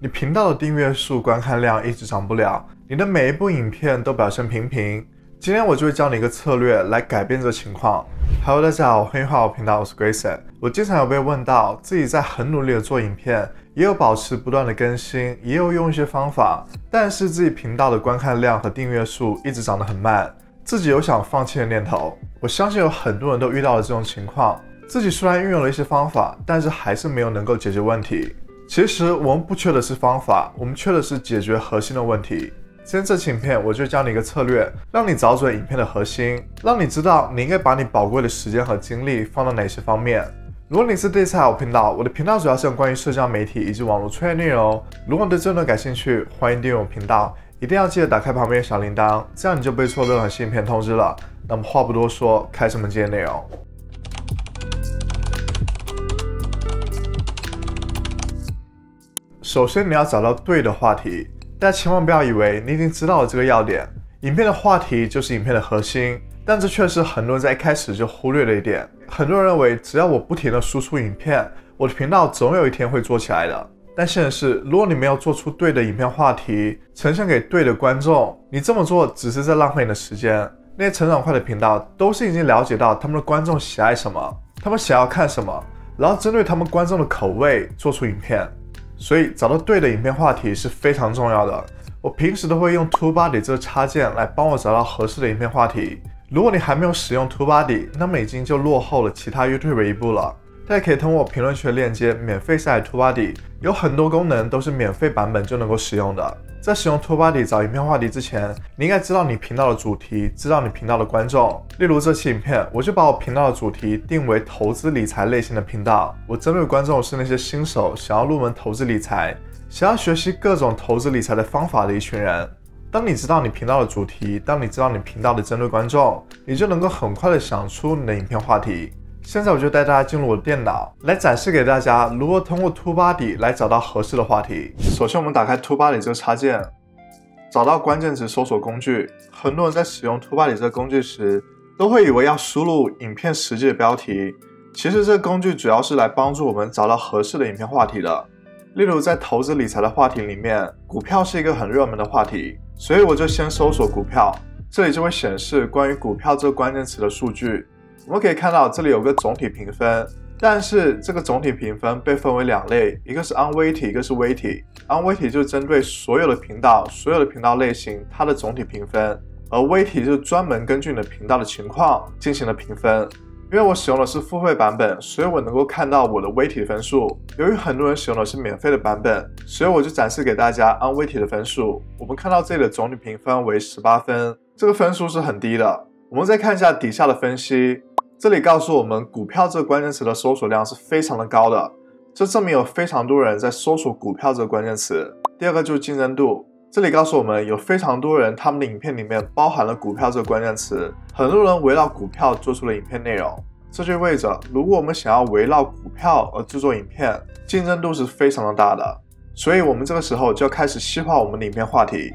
你频道的订阅数、观看量一直涨不了，你的每一部影片都表现平平。今天我就会教你一个策略来改变这个情况。Hello， 大家好，欢迎回到我频道，我是 Grayson。我经常有被问到，自己在很努力的做影片，也有保持不断的更新，也有用一些方法，但是自己频道的观看量和订阅数一直涨得很慢，自己有想放弃的念头。我相信有很多人都遇到了这种情况，自己虽然运用了一些方法，但是还是没有能够解决问题。其实我们不缺的是方法，我们缺的是解决核心的问题。今天这期影片我就教你一个策略，让你找准影片的核心，让你知道你应该把你宝贵的时间和精力放到哪些方面。如果你是第一次来我频道，我的频道主要是关于社交媒体以及网络创业内容。如果你对这段感兴趣，欢迎订阅我频道，一定要记得打开旁边的小铃铛，这样你就不会错过任何新影片通知了。那么话不多说，开始我们今天的内容。首先你要找到对的话题，大家千万不要以为你已经知道了这个要点，影片的话题就是影片的核心，但这却是很多人在一开始就忽略的一点。很多人认为只要我不停的输出影片，我的频道总有一天会做起来的。但现实是，如果你没有做出对的影片话题，呈现给对的观众，你这么做只是在浪费你的时间。那些成长快的频道都是已经了解到他们的观众喜爱什么，他们想要看什么，然后针对他们观众的口味做出影片。所以找到对的影片话题是非常重要的。我平时都会用 TubeBuddy 这个插件来帮我找到合适的影片话题。如果你还没有使用 TubeBuddy， 那么已经就落后了其他 YouTuber 一步了。大家可以通过评论区的链接免费下载 TubeBuddy， 有很多功能都是免费版本就能够使用的。在使用 TubeBuddy 找影片话题之前，你应该知道你频道的主题，知道你频道的观众。例如这期影片，我就把我频道的主题定为投资理财类型的频道。我针对的观众是那些新手，想要入门投资理财，想要学习各种投资理财的方法的一群人。当你知道你频道的主题，当你知道你频道的针对观众，你就能够很快的想出你的影片话题。现在我就带大家进入我的电脑，来展示给大家如何通过 TubeBuddy 来找到合适的话题。首先我们打开 TubeBuddy 这个插件，找到关键词搜索工具。很多人在使用 TubeBuddy 这个工具时，都会以为要输入影片实际的标题，其实这个工具主要是来帮助我们找到合适的影片话题的。例如在投资理财的话题里面，股票是一个很热门的话题，所以我就先搜索股票，这里就会显示关于股票这个关键词的数据。我们可以看到这里有个总体评分，但是这个总体评分被分为两类，一个是 Unweighted， 一个是 Weighted。Unweighted 就是针对所有的频道类型它的总体评分，而 Weighted 就是专门根据你的频道的情况进行了评分。因为我使用的是付费版本，所以我能够看到我的 Weighted 分数。由于很多人使用的是免费的版本，所以我就展示给大家 Unweighted 的分数。我们看到这里的总体评分为18分，这个分数是很低的。我们再看一下底下的分析，这里告诉我们股票这个关键词的搜索量是非常的高的，这证明有非常多人在搜索股票这个关键词。第二个就是竞争度，这里告诉我们有非常多人他们的影片里面包含了股票这个关键词，很多人围绕股票做出了影片内容。这就意味着如果我们想要围绕股票而制作影片，竞争度是非常的大的，所以我们这个时候就要开始细化我们的影片话题。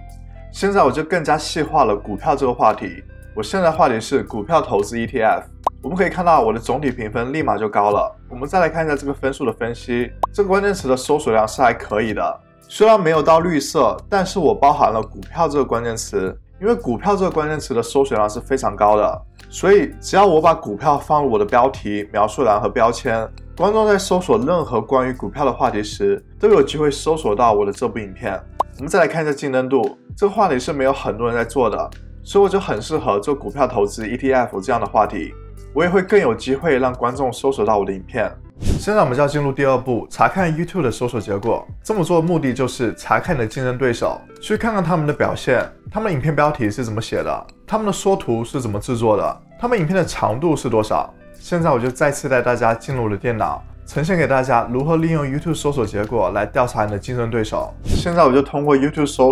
现在我就更加细化了股票这个话题，我现在话题是股票投资 ETF。我们可以看到我的总体评分立马就高了。我们再来看一下这个分数的分析，这个关键词的搜索量是还可以的，虽然没有到绿色，但是我包含了股票这个关键词，因为股票这个关键词的搜索量是非常高的，所以只要我把股票放入我的标题、描述栏和标签，观众在搜索任何关于股票的话题时，都有机会搜索到我的这部影片。我们再来看一下竞争度，这个话题是没有很多人在做的，所以我就很适合做股票投资 ETF 这样的话题，我也会更有机会让观众搜索到我的影片。现在我们就要进入第二步，查看 YouTube 的搜索结果。这么做的目的就是查看你的竞争对手，去看看他们的表现，他们影片标题是怎么写的，他们的缩图是怎么制作的，他们影片的长度是多少。现在我就再次带大家进入我的电脑，呈现给大家如何利用 YouTube 搜索结果来调查你的竞争对手。现在我就通过 YouTube 搜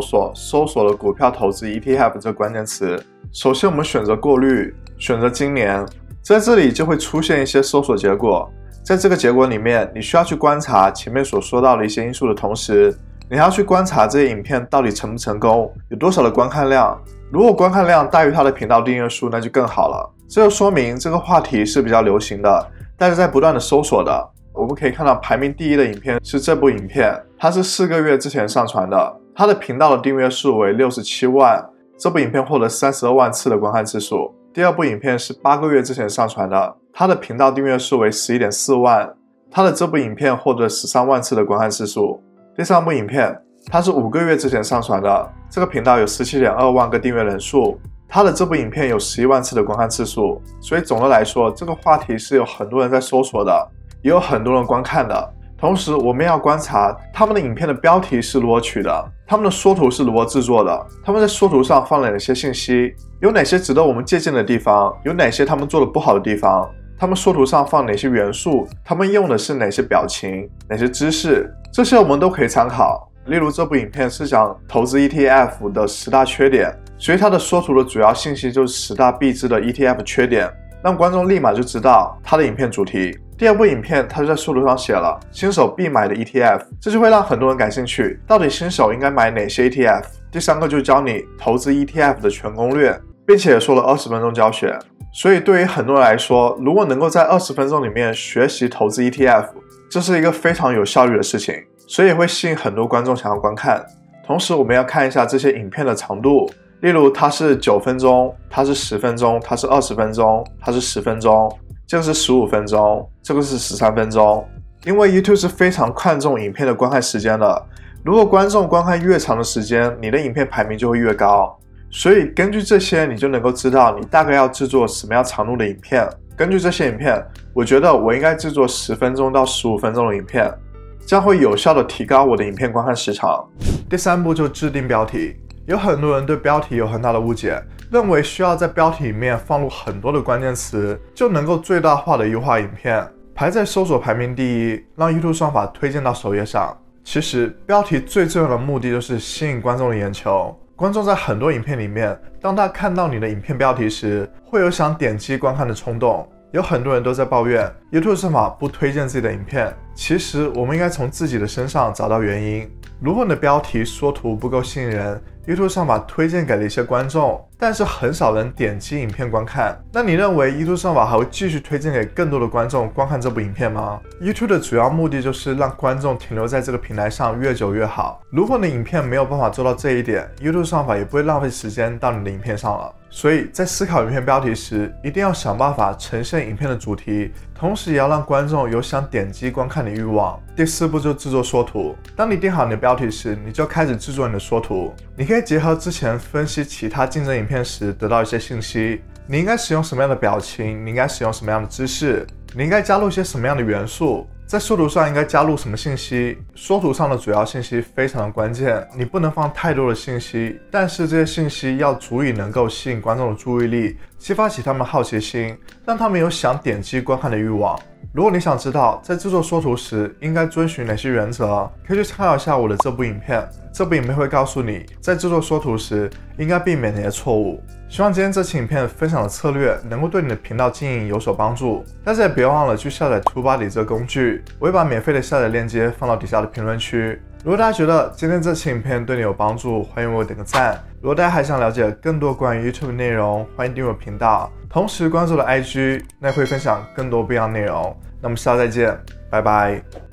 索了股票投资 ETF 这个关键词。首先我们选择过滤，选择今年，在这里就会出现一些搜索结果。在这个结果里面，你需要去观察前面所说到的一些因素的同时，你还要去观察这些影片到底成不成功，有多少的观看量。如果观看量大于它的频道订阅数，那就更好了。这就说明这个话题是比较流行的，大家在不断的搜索的。我们可以看到排名第1的影片是这部影片，它是4个月之前上传的，它的频道的订阅数为67万，这部影片获得32万次的观看次数。第2部影片是8个月之前上传的，它的频道订阅数为11.4万，它的这部影片获得13万次的观看次数。第3部影片它是5个月之前上传的，这个频道有17.2万个订阅人数，它的这部影片有11万次的观看次数。所以总的来说，这个话题是有很多人在搜索的，也有很多人观看的。同时我们要观察他们的影片的标题是如何取的，他们的缩图是如何制作的，他们在缩图上放了哪些信息，有哪些值得我们借鉴的地方，有哪些他们做的不好的地方，他们缩图上放哪些元素，他们用的是哪些表情，哪些知识，这些我们都可以参考。例如这部影片是讲投资 ETF 的10大缺点，所以它的缩图的主要信息就是10大必知的 ETF 缺点，让观众立马就知道它的影片主题。第2部影片它就在缩图上写了新手必买的 ETF， 这就会让很多人感兴趣，到底新手应该买哪些 ETF。 第3个就教你投资 ETF 的全攻略，并且也说了20分钟教学。所以对于很多人来说，如果能够在20分钟里面学习投资 ETF， 这是一个非常有效率的事情，所以也会吸引很多观众想要观看。同时我们要看一下这些影片的长度，例如它是9分钟，它是10分钟，它是20分钟，它是10分钟，这个是15分钟，这个是13分钟。因为 YouTube 是非常看重影片的观看时间的，如果观众观看越长的时间，你的影片排名就会越高。所以根据这些，你就能够知道你大概要制作什么样长度的影片。根据这些影片，我觉得我应该制作10分钟到15分钟的影片，这样会有效的提高我的影片观看时长。第3步就制定标题。有很多人对标题有很大的误解，认为需要在标题里面放入很多的关键词，就能够最大化的优化影片，排在搜索排名第1，让 YouTube 算法推荐到首页上。其实标题最重要的目的就是吸引观众的眼球。观众在很多影片里面，当他看到你的影片标题时，会有想点击观看的冲动。有很多人都在抱怨 YouTube 算法不推荐自己的影片，其实我们应该从自己的身上找到原因。如果你的标题缩图不够吸引人， YouTube 算法推荐给了一些观众，但是很少人点击影片观看，那你认为 YouTube 算法还会继续推荐给更多的观众观看这部影片吗？ YouTube 的主要目的就是让观众停留在这个平台上越久越好。如果你的影片没有办法做到这一点， YouTube 算法也不会浪费时间到你的影片上了。所以在思考影片标题时，一定要想办法呈现影片的主题，同时也要让观众有想点击观看的欲望。第4步就制作缩图。当你定好你的标题时，你就开始制作你的缩图。你可以结合之前分析其他竞争影片时得到一些信息，你应该使用什么样的表情，你应该使用什么样的姿势，你应该加入一些什么样的元素，在缩图上应该加入什么信息。缩图上的主要信息非常的关键，你不能放太多的信息，但是这些信息要足以能够吸引观众的注意力，激发起他们好奇心，让他们有想点击观看的欲望。如果你想知道在制作缩图时应该遵循哪些原则，可以去参考一下我的这部影片。这部影片会告诉你在制作缩图时应该避免哪些错误。希望今天这期影片分享的策略能够对你的频道经营有所帮助，但是也别忘了去下载 TubeBuddy 这个工具，我会把免费的下载链接放到底下的评论区。如果大家觉得今天这期影片对你有帮助，欢迎为我点个赞。如果大家还想了解更多关于 YouTube 内容，欢迎订阅我频道，同时关注我的 IG， 那会分享更多不一样的内容。那我们下次再见，拜拜。